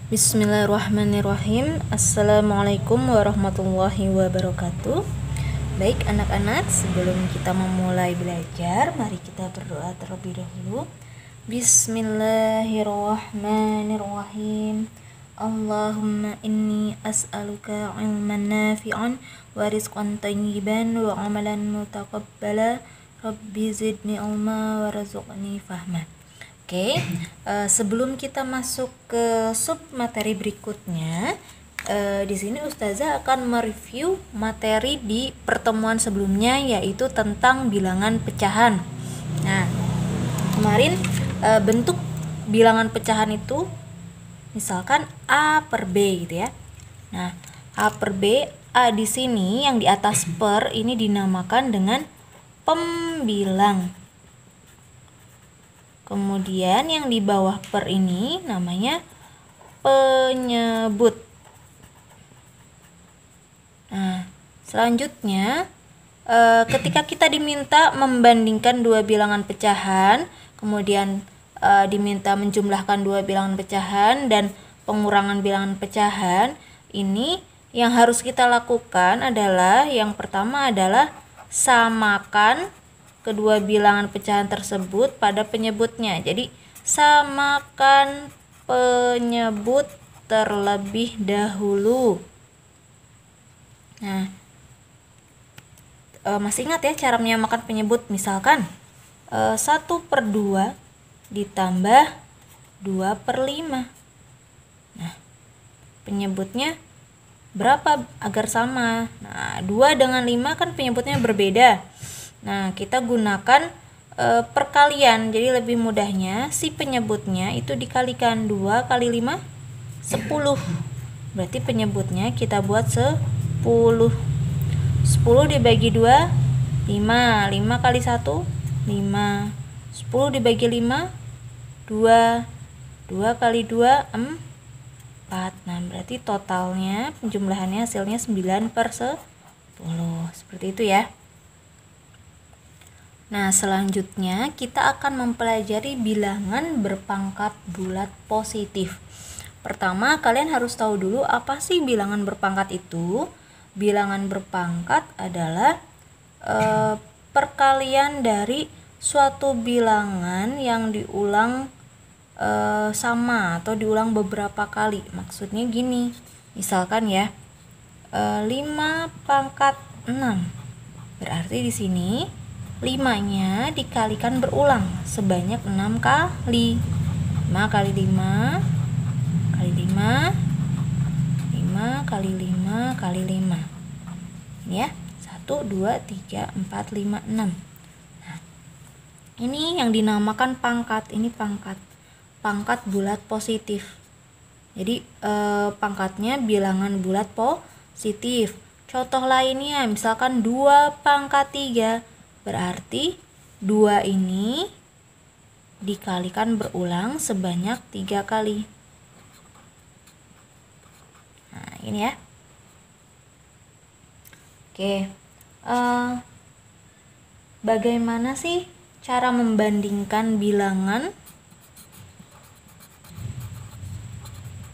Bismillahirrahmanirrahim. Assalamualaikum warahmatullahi wabarakatuh. Baik anak-anak, sebelum kita memulai belajar, mari kita berdoa terlebih dahulu. Bismillahirrahmanirrahim. Allahumma inni as'aluka ilman nafi'an wa rizqan tayyiban wa amalan mutaqabbala. Rabbi zidni ilma wa razuqni fahma. Oke, sebelum kita masuk ke sub materi berikutnya, di sini Ustazah akan mereview materi di pertemuan sebelumnya, yaitu tentang bilangan pecahan. Nah, kemarin bentuk bilangan pecahan itu misalkan A per B gitu ya. Nah, A per B, A di sini yang di atas per ini dinamakan dengan pembilang. Kemudian yang di bawah per ini namanya penyebut. Nah, selanjutnya ketika kita diminta membandingkan dua bilangan pecahan, kemudian diminta menjumlahkan dua bilangan pecahan dan pengurangan bilangan pecahan, ini yang harus kita lakukan adalah yang pertama adalah samakan kedua bilangan pecahan tersebut pada penyebutnya. Jadi samakan penyebut terlebih dahulu. Nah, masih ingat ya cara menyamakan penyebut? Misalkan 1 per 2 ditambah 2 per 5. Nah, penyebutnya berapa agar sama? Nah, 2 dengan 5 kan penyebutnya berbeda. Nah, kita gunakan perkalian. Jadi lebih mudahnya si penyebutnya itu dikalikan 2 kali 5 10. Berarti penyebutnya kita buat 10. 10 dibagi 2 5. 5 kali 1 5. 10 dibagi 5 2. 2 kali 2 4. Nah, berarti totalnya penjumlahannya hasilnya 9 per 10. Seperti itu ya. Nah, selanjutnya kita akan mempelajari bilangan berpangkat bulat positif. Pertama, kalian harus tahu dulu apa sih bilangan berpangkat itu. Bilangan berpangkat adalah perkalian dari suatu bilangan yang diulang sama atau diulang beberapa kali. Maksudnya gini, misalkan ya 5 pangkat 6. Berarti di sini 5-nya dikalikan berulang sebanyak 6 kali. 5 kali 5 kali 5 5 kali 5 kali 5. Ini ya, 1 2 3 4 5 6. Nah, ini yang dinamakan pangkat. Ini pangkat bulat positif. Jadi pangkatnya bilangan bulat positif. Contoh lainnya misalkan 2 pangkat 3. Berarti 2 ini dikalikan berulang sebanyak 3 kali. Nah, ini ya. Oke. Bagaimana sih cara membandingkan bilangan?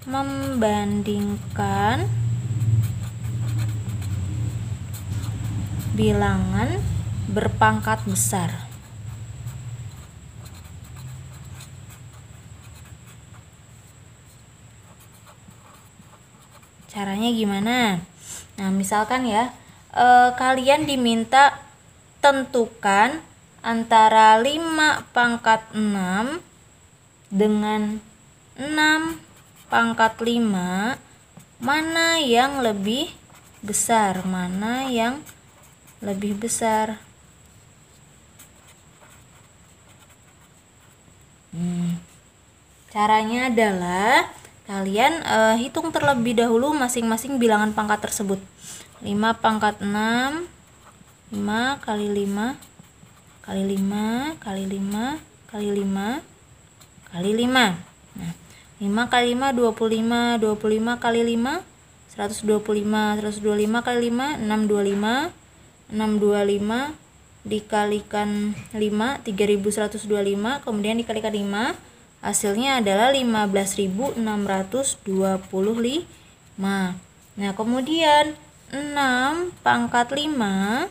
Membandingkan bilangan berpangkat besar. Caranya gimana? Nah, misalkan ya, kalian diminta tentukan antara 5 pangkat 6 dengan 6 pangkat 5, mana yang lebih besar? Mana yang lebih besar? Caranya adalah kalian hitung terlebih dahulu masing-masing bilangan pangkat tersebut. 5 pangkat 6, 5 kali 5 kali 5 kali 5 kali 5 kali 5. Nah, 5 kali 5 25, 25 kali 5 125, 125 kali 5 625, 625 dikalikan 5 3125, kemudian dikalikan 5 Hasilnya adalah 15.625. Nah, kemudian 6 pangkat 5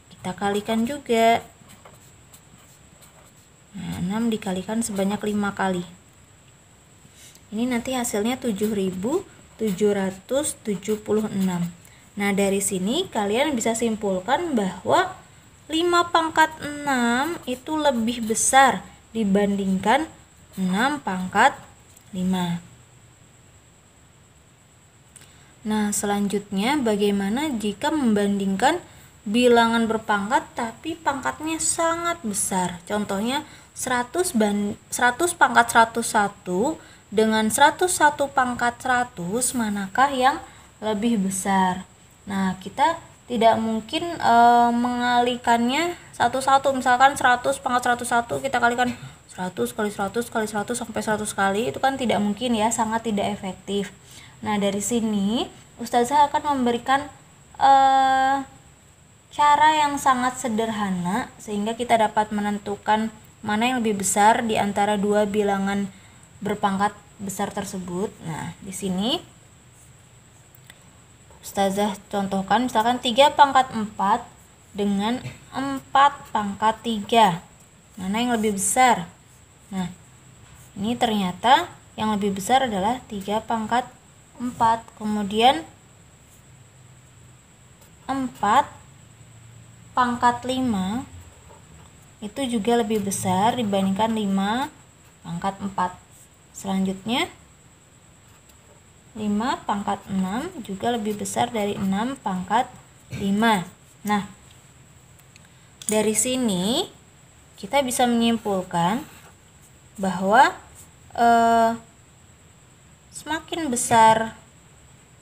kita kalikan juga. Nah, 6 dikalikan sebanyak 5 kali. Ini nanti hasilnya 7.776. Nah, dari sini kalian bisa simpulkan bahwa 5 pangkat 6 itu lebih besar dibandingkan 6 pangkat 5. Nah, selanjutnya bagaimana jika membandingkan bilangan berpangkat tapi pangkatnya sangat besar? Contohnya 100 pangkat 101 dengan 101 pangkat 100, manakah yang lebih besar? Nah, kita tidak mungkin mengalikannya satu-satu. Misalkan 100 pangkat 101 kita kalikan 100 kali 100 kali 100 sampai 100 kali, itu kan tidak mungkin ya, sangat tidak efektif. Nah, dari sini Ustazah akan memberikan cara yang sangat sederhana sehingga kita dapat menentukan mana yang lebih besar di antara dua bilangan berpangkat besar tersebut. Nah, di sini Ustazah contohkan misalkan 3 pangkat 4 dengan 4 pangkat 3. Mana yang lebih besar? Nah, ini ternyata yang lebih besar adalah 3 pangkat 4. Kemudian 4 pangkat 5 itu juga lebih besar dibandingkan 5 pangkat 4. Selanjutnya 5 pangkat 6 juga lebih besar dari 6 pangkat 5. Nah, dari sini kita bisa menyimpulkan bahwa semakin besar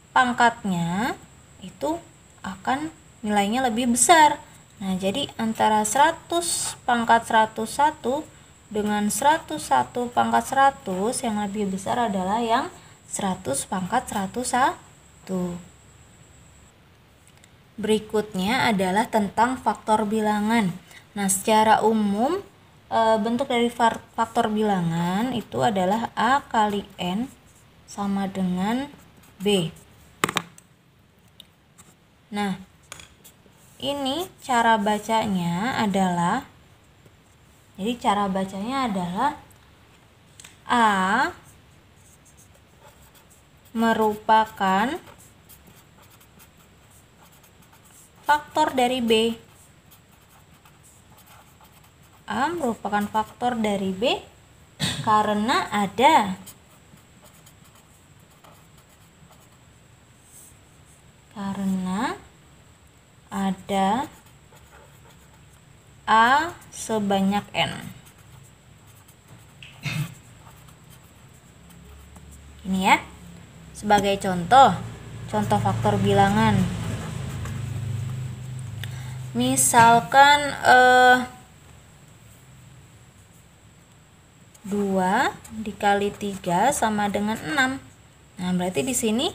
pangkatnya itu akan nilainya lebih besar. Nah, jadi antara 100 pangkat 101 dengan 101 pangkat 100 yang lebih besar adalah yang 100 pangkat 101. Berikutnya adalah tentang faktor bilangan. Nah, secara umum bentuk dari faktor bilangan itu adalah A kali N sama dengan B. Nah, ini cara bacanya adalah, A merupakan faktor dari B. A merupakan faktor dari B karena ada A sebanyak N. Ini ya, sebagai contoh faktor bilangan. Misalkan 2 dikali 3 sama dengan 6. Nah, berarti di sini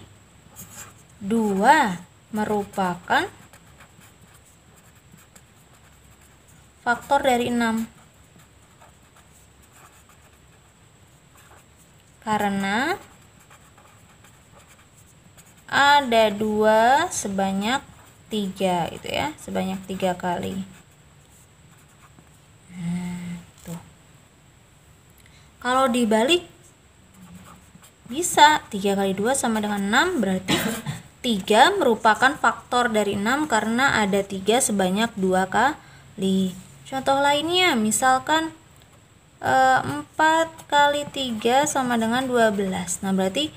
2 merupakan faktor dari 6. Karena ada 2 sebanyak 3 gitu ya, sebanyak 3 kali. Tuh. Kalau dibalik bisa 3 kali 2 sama dengan 6, berarti 3 merupakan faktor dari 6 karena ada 3 sebanyak 2 kali. Contoh lainnya misalkan 4 kali 3 sama dengan 12. Nah, berarti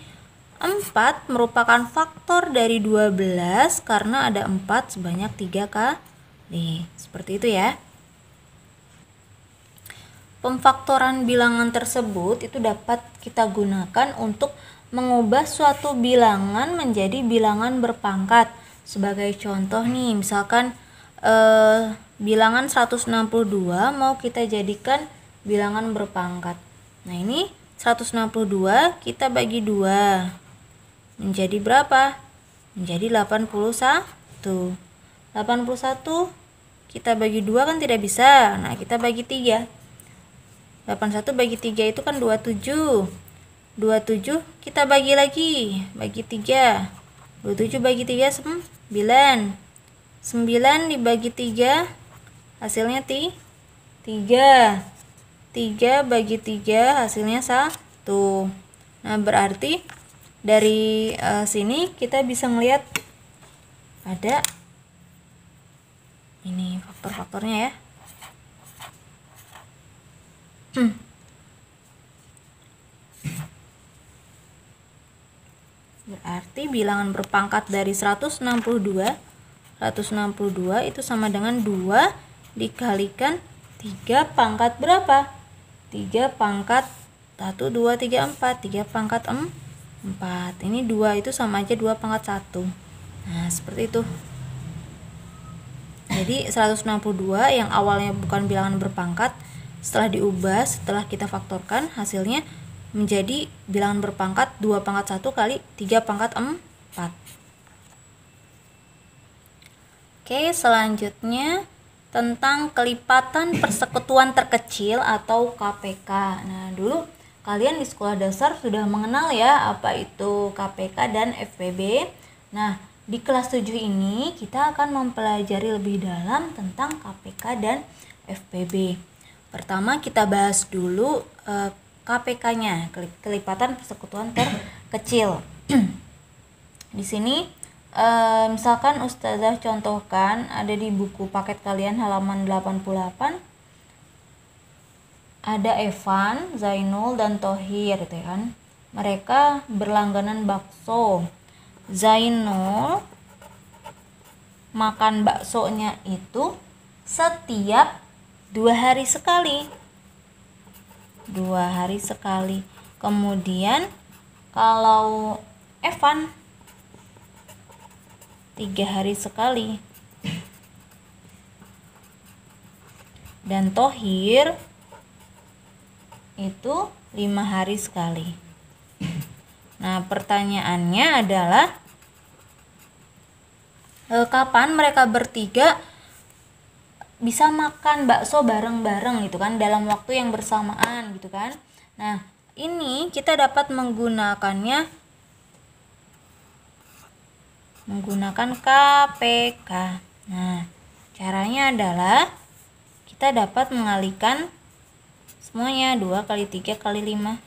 4 merupakan faktor dari 12 karena ada 4 sebanyak 3 kali. Seperti itu ya. Pemfaktoran bilangan tersebut itu dapat kita gunakan untuk mengubah suatu bilangan menjadi bilangan berpangkat. Sebagai contoh nih, misalkan bilangan 162 mau kita jadikan bilangan berpangkat. Nah, ini 162 kita bagi 2. Menjadi berapa? Menjadi 81. 81 kita bagi 2 kan tidak bisa. Nah, kita bagi 3. 81 bagi 3 itu kan 27. 27 kita bagi lagi, bagi 3. 27 bagi 3 9. 9 dibagi 3 hasilnya 3. 3 bagi 3 hasilnya 1. Nah, berarti dari sini kita bisa melihat ada ini faktor-faktornya ya. Berarti bilangan berpangkat dari 162 itu sama dengan 2 dikalikan 3 pangkat berapa? 3 pangkat 1, 2, 3, 4. 3 pangkat 4. Ini 2 itu sama aja 2 pangkat 1. Nah, seperti itu. Jadi 162 yang awalnya bukan bilangan berpangkat, setelah diubah, setelah kita faktorkan, hasilnya menjadi bilangan berpangkat 2 pangkat 1 kali 3 pangkat 4. Oke, selanjutnya tentang kelipatan persekutuan terkecil atau KPK. Nah, dulu kalian di sekolah dasar sudah mengenal ya apa itu KPK dan FPB. Nah, di kelas 7 ini kita akan mempelajari lebih dalam tentang KPK dan FPB. Pertama kita bahas dulu KPK-nya, kelipatan persekutuan terkecil. Di sini misalkan Ustazah contohkan ada di buku paket kalian halaman 88, ada Evan, Zainul, dan Thohir gitu ya kan. Mereka berlangganan bakso. Zainul makan baksonya itu setiap 2 hari sekali. 2 hari sekali. Kemudian kalau Evan 3 hari sekali. Dan Thohir itu 5 hari sekali. Nah, pertanyaannya adalah kapan mereka bertiga bisa makan bakso bareng-bareng gitu kan, dalam waktu yang bersamaan gitu kan. Nah, ini kita dapat menggunakan KPK. Nah, caranya adalah kita dapat mengalihkan semuanya. 2 kali 3 kali 5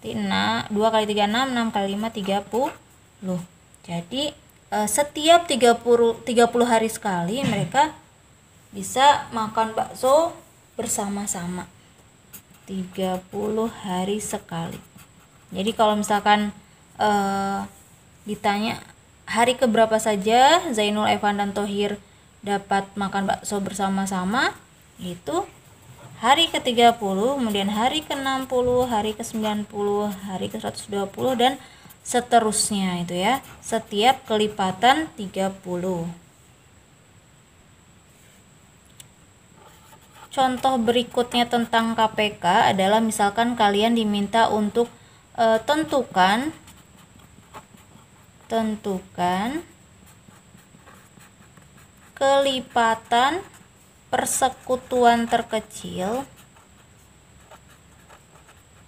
2 kali 3 6, 6 kali 5 30. Jadi setiap 30 hari sekali mereka bisa makan bakso bersama-sama. 30 hari sekali. Jadi kalau misalkan ditanya hari keberapa saja Zainul, Evan, dan Thohir dapat makan bakso bersama-sama, itu hari ke-30, kemudian hari ke-60, hari ke-90, hari ke-120, dan seterusnya itu ya, setiap kelipatan 30. Contoh berikutnya tentang KPK adalah misalkan kalian diminta untuk tentukan kelipatan persekutuan terkecil.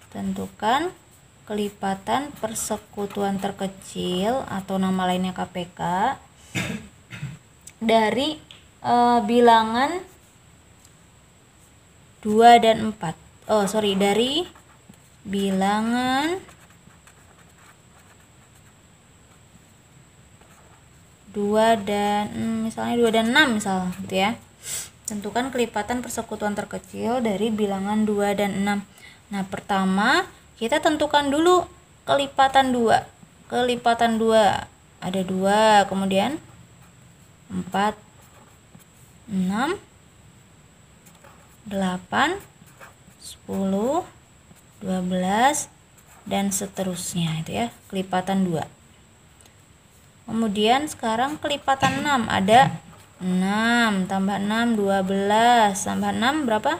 Tentukan kelipatan persekutuan terkecil atau nama lainnya KPK dari bilangan 2 dan 4. Dari bilangan 2 dan misalnya 2 dan 6 misal gitu ya. Tentukan kelipatan persekutuan terkecil dari bilangan 2 dan 6. Nah, pertama kita tentukan dulu kelipatan 2. Kelipatan 2 ada 2, kemudian 4, 6, 8, 10, 12, dan seterusnya itu ya, kelipatan 2. Kemudian sekarang kelipatan 6 ada 6 tambah 6 12 tambah 6 berapa?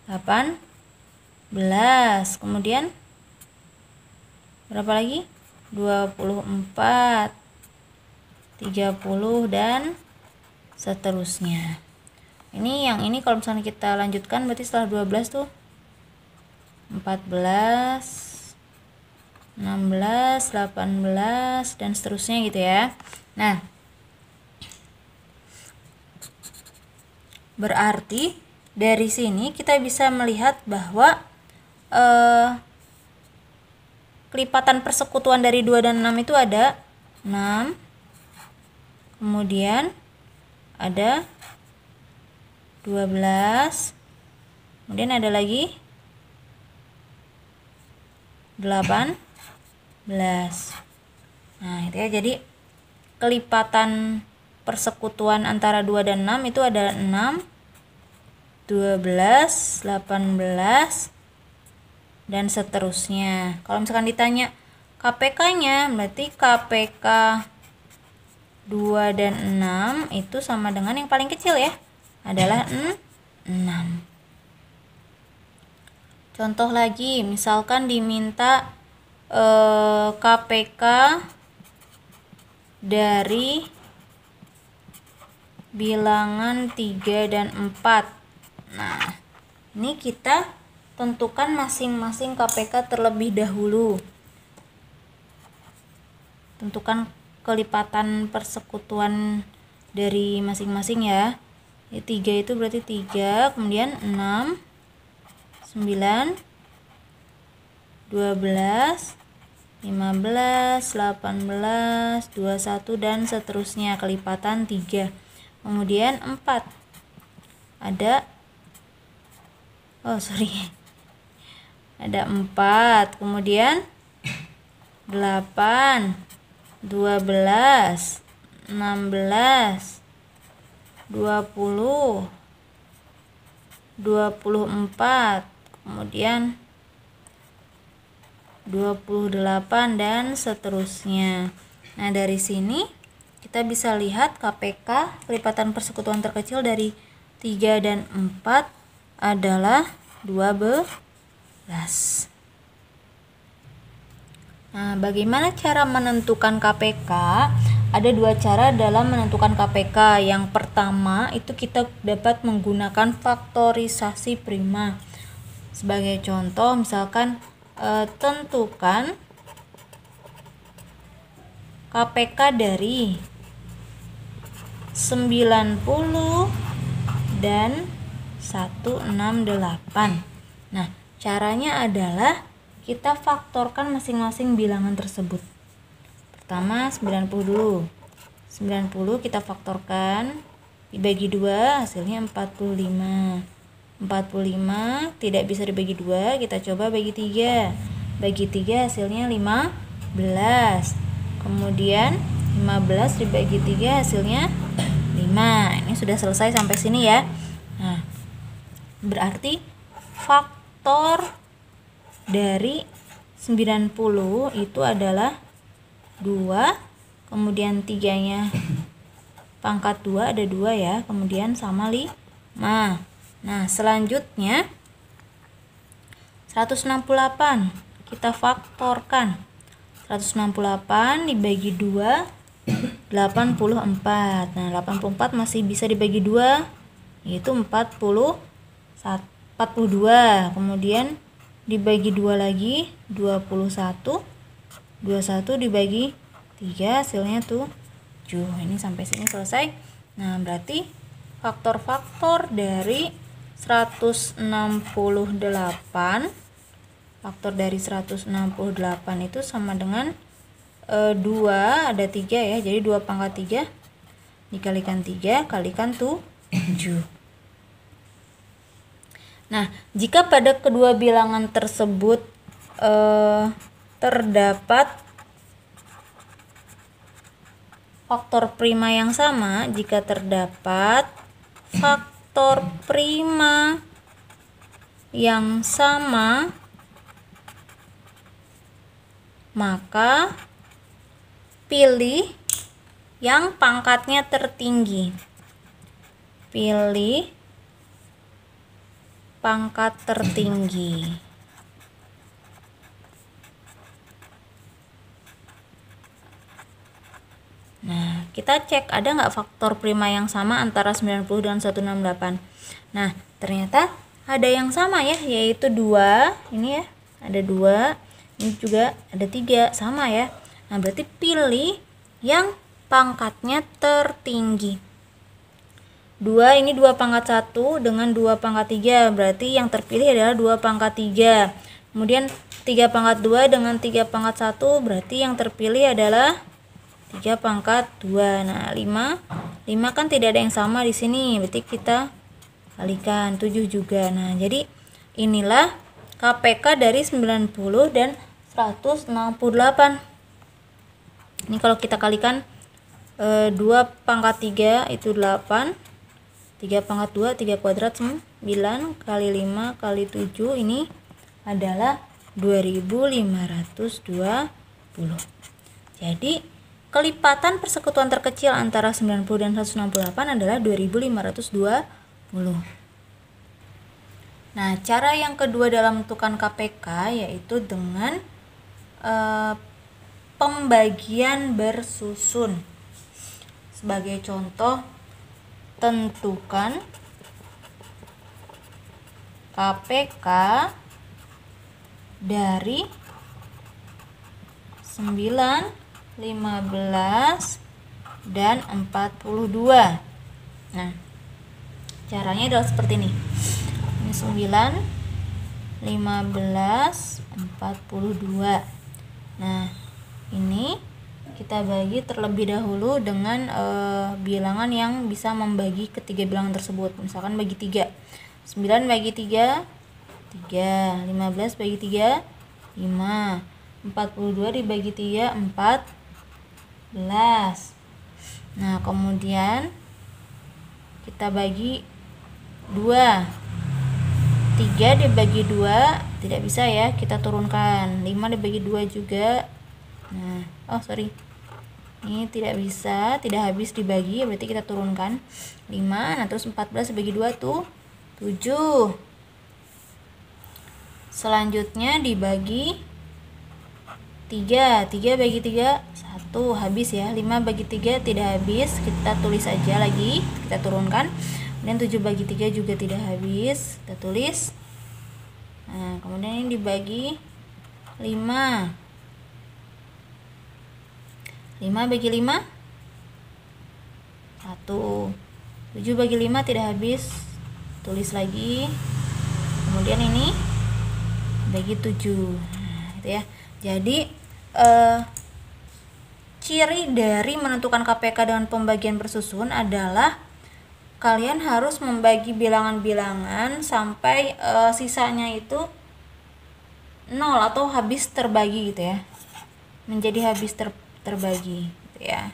18. Kemudian berapa lagi? 24, 30, dan seterusnya. Ini yang ini kalau misalnya kita lanjutkan berarti setelah 12 tuh 14, 16, 18 dan seterusnya gitu ya. Nah, berarti dari sini kita bisa melihat bahwa kelipatan persekutuan dari 2 dan 6 itu ada 6, kemudian ada 12, kemudian ada lagi 18. Nah, itu ya, jadi kelipatan persekutuan antara 2 dan 6 itu ada 6, 12, 18 dan seterusnya. Kalau misalkan ditanya KPK-nya, berarti KPK 2 dan 6 itu sama dengan yang paling kecil ya, adalah 6. Contoh lagi, misalkan diminta KPK dari bilangan 3 dan 4. Nah, ini kita tentukan masing-masing KPK terlebih dahulu. Tentukan kelipatan persekutuan dari masing-masing ya. 3 itu berarti 3, kemudian 6, 9, 12, 15, 18, 21 dan seterusnya, kelipatan 3. Kemudian 4 ada ada 4, kemudian 8, 12, 16, 20, 24, kemudian 28 dan seterusnya. Nah, dari sini kita bisa lihat KPK kelipatan persekutuan terkecil dari 3 dan 4 adalah 12. Nah, bagaimana cara menentukan KPK? Ada 2 cara dalam menentukan KPK. Yang pertama itu kita dapat menggunakan faktorisasi prima. Sebagai contoh, misalkan tentukan KPK dari 90 dan 168. Nah, caranya adalah kita faktorkan masing-masing bilangan tersebut. Pertama 90 dulu. 90 kita faktorkan, dibagi 2 hasilnya 45. 45 tidak bisa dibagi 2, kita coba bagi 3. Bagi 3 hasilnya 15. Kemudian 15 dibagi 3 hasilnya 5. Ini sudah selesai sampai sini ya. Nah, berarti faktor dari 90 itu adalah 2, kemudian 3-nya pangkat 2 ada 2 ya, kemudian sama 5. Nah, selanjutnya 168 kita faktorkan. 168 dibagi 2 84. Nah, 84 masih bisa dibagi 2, yaitu 42. Kemudian dibagi 2 lagi 21. 21 dibagi 3 hasilnya 7. Ini sampai sini selesai. Nah, berarti faktor-faktor dari 168 itu sama dengan 2 ada 3 ya, jadi 2 pangkat 3 dikalikan 3 kalikan 7. Nah, jika pada kedua bilangan tersebut terdapat faktor prima yang sama, jika terdapat faktor prima yang sama, maka pilih yang pangkatnya tertinggi. Pilih pangkat tertinggi. Nah, kita cek ada nggak faktor prima yang sama antara 90 dengan 168. Nah, ternyata ada yang sama ya, yaitu 2. Ini ya, ada 2. Ini juga ada 3, sama ya. Nah, berarti pilih yang pangkatnya tertinggi. 2 ini 2 pangkat 1 dengan 2 pangkat 3, berarti yang terpilih adalah 2 pangkat 3. Kemudian 3 pangkat 2 dengan 3 pangkat 1, berarti yang terpilih adalah 3 pangkat 2. Nah, 5 kan tidak ada yang sama di sini, berarti kita kalikan 7 juga. Nah, jadi inilah KPK dari 90 dan 168. Ini kalau kita kalikan 2 pangkat 3 itu 8, 3 pangkat 2, 3 kuadrat 9, kali 5 kali 7, ini adalah 2520. Jadi kelipatan persekutuan terkecil antara 90 dan 168 adalah 2520. Nah, cara yang kedua dalam menentukan KPK yaitu dengan pembagian bersusun. Sebagai contoh, tentukan KPK dari 9, 15, dan 42. Nah, caranya adalah seperti ini. Ini 9, 15, 42. Nah, ini kita bagi terlebih dahulu dengan bilangan yang bisa membagi ketiga bilangan tersebut. Misalkan bagi 3. 9 bagi 3, 3. 15 bagi 3, 5. 42 dibagi 3, 14. Nah, kemudian kita bagi 2. 3 dibagi 2 tidak bisa ya, kita turunkan. 5 dibagi 2 juga. Nah, ini tidak bisa, tidak habis dibagi, berarti kita turunkan 5. Nah, terus 14 dibagi 2 tuh 7. Selanjutnya dibagi 3. 3 bagi 3 1, habis ya. 5 bagi 3 tidak habis, kita tulis aja lagi, kita turunkan. Kemudian 7 bagi 3 juga tidak habis, kita tulis. Nah, kemudian ini dibagi 5. 5 bagi 5 1. 7 bagi 5 tidak habis, tulis lagi. Kemudian ini bagi 7. Nah, gitu ya. Jadi ciri dari menentukan KPK dengan pembagian bersusun adalah kalian harus membagi bilangan-bilangan sampai sisanya itu 0 atau habis terbagi gitu ya. Menjadi habis terbagi gitu ya.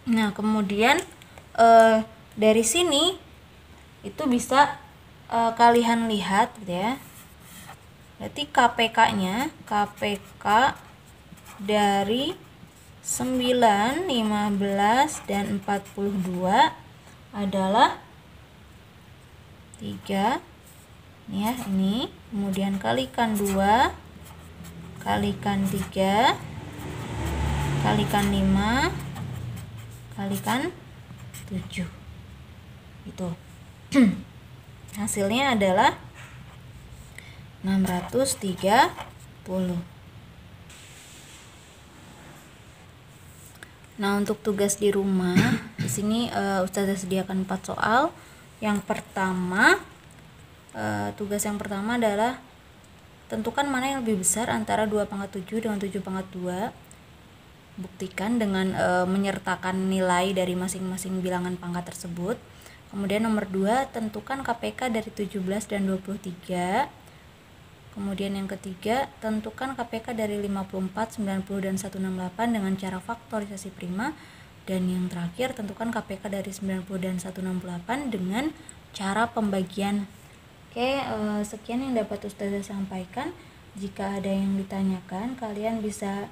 Nah, kemudian dari sini itu bisa kalian lihat gitu ya. Berarti KPK-nya, KPK dari 9, 15, dan 42 adalah 3. Ini ya, ini. Kemudian kalikan 2, kalikan 3, kalikan 5, kalikan 7. Itu. Hasilnya adalah 630. Nah, untuk tugas di rumah, di sini Ustazah sediakan 4 soal. Yang pertama, tugas yang pertama adalah tentukan mana yang lebih besar antara 2 pangkat 7 dengan 7 pangkat 2. Buktikan dengan menyertakan nilai dari masing-masing bilangan pangkat tersebut. Kemudian nomor 2, tentukan KPK dari 17 dan 23. Kemudian yang ketiga, tentukan KPK dari 54, 90, dan 168 dengan cara faktorisasi prima. Dan yang terakhir, tentukan KPK dari 90 dan 168 dengan cara pembagian. Oke, sekian yang dapat Ustazah sampaikan. Jika ada yang ditanyakan, kalian bisa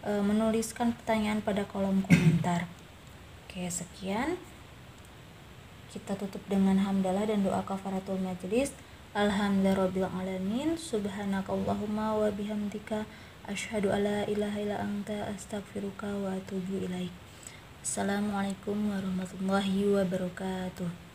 menuliskan pertanyaan pada kolom komentar. Oke, sekian. Kita tutup dengan hamdalah dan doa kafaratul majelis. Alhamdulillahirabbil alamin. Subhanakallahumma wa bihamdika Asyhadu alla ilaha illa anta astaghfiruka wa atubu ilaik. Assalamualaikum warahmatullahi wabarakatuh.